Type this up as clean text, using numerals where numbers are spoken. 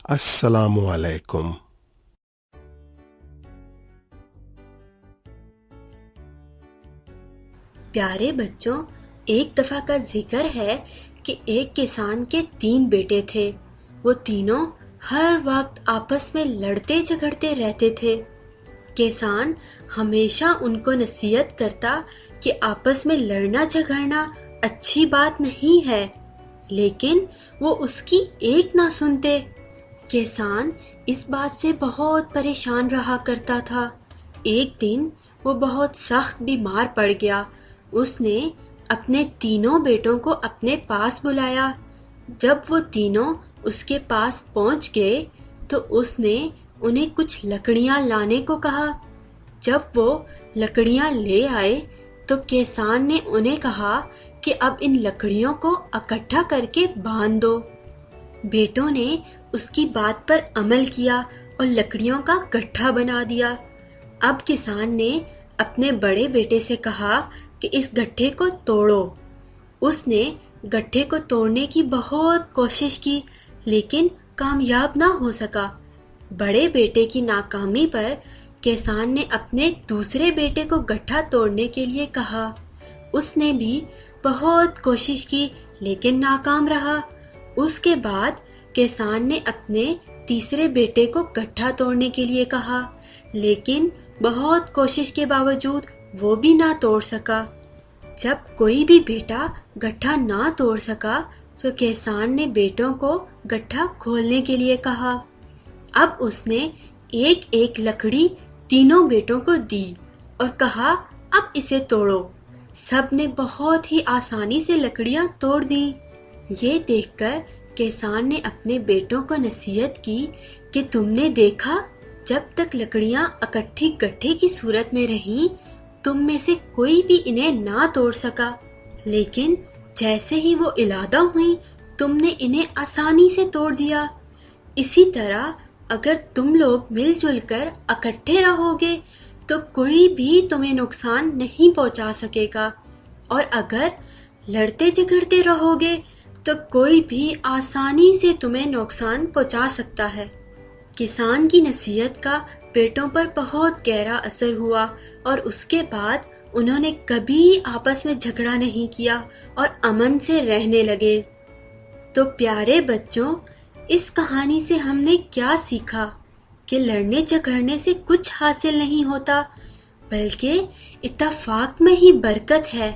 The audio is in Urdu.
السلام علیکم۔ پیارے بچوں، ایک دفعہ کا ذکر ہے کہ ایک کسان کے 3 بیٹے تھے۔ وہ تینوں ہر وقت آپس میں لڑتے جھگڑتے رہتے تھے۔ کسان ہمیشہ ان کو نصیحت کرتا کہ آپس میں لڑنا جھگڑنا اچھی بات نہیں ہے، لیکن وہ اس کی ایک نہ سنتے۔ کسان اس بات سے بہت پریشان رہا کرتا تھا۔ ایک دن وہ بہت سخت بیمار پڑ گیا۔ اس نے اپنے تینوں بیٹوں کو اپنے پاس بلایا۔ جب وہ تینوں اس کے پاس پہنچ گئے تو اس نے انہیں کچھ لکڑیاں لانے کو کہا۔ جب وہ لکڑیاں لے آئے تو کسان نے انہیں کہا کہ اب ان لکڑیوں کو اکٹھا کر کے باندھ دو۔ بیٹوں نے اس کی بات پر عمل کیا اور لکڑیوں کا گٹھا بنا دیا۔ اب کسان نے اپنے بڑے بیٹے سے کہا کہ اس گٹھے کو توڑو۔ اس نے گٹھے کو توڑنے کی بہت کوشش کی لیکن کامیاب نہ ہو سکا۔ بڑے بیٹے کی ناکامی پر کسان نے اپنے دوسرے بیٹے کو گٹھا توڑنے کے لیے کہا۔ اس نے بھی بہت کوشش کی لیکن ناکام رہا۔ اس کے بعد کسان نے اپنے تیسرے بیٹے کو گٹھا توڑنے کے لیے کہا، لیکن بہت کوشش کے باوجود وہ بھی نہ توڑ سکا۔ جب کوئی بھی بیٹا گٹھا نہ توڑ سکا تو کسان نے بیٹوں کو گٹھا کھولنے کے لیے کہا۔ اب اس نے ایک ایک لکڑی تینوں بیٹوں کو دی اور کہا، اب اسے توڑو۔ سب نے بہت ہی آسانی سے لکڑیاں توڑ دیں۔ یہ دیکھ کر کسان نے اپنے بیٹوں کو نصیحت کی کہ تم نے دیکھا، جب تک لکڑیاں اکٹھی گٹھے کی صورت میں رہیں تم میں سے کوئی بھی انہیں نہ توڑ سکا، لیکن جیسے ہی وہ علادہ ہوئیں تم نے انہیں آسانی سے توڑ دیا۔ اسی طرح اگر تم لوگ مل جل کر اکٹھے رہو گے تو کوئی بھی تمہیں نقصان نہیں پہنچا سکے گا، اور اگر لڑتے جھگڑتے رہو گے تو کوئی بھی آسانی سے تمہیں نقصان پہنچا سکتا ہے۔ کسان کی نصیحت کا بیٹوں پر بہت گہرا اثر ہوا اور اس کے بعد انہوں نے کبھی آپس میں جھگڑا نہیں کیا اور امن سے رہنے لگے۔ تو پیارے بچوں، اس کہانی سے ہم نے کیا سیکھا کہ لڑنے جھگڑنے سے کچھ حاصل نہیں ہوتا، بلکہ اتفاق میں ہی برکت ہے۔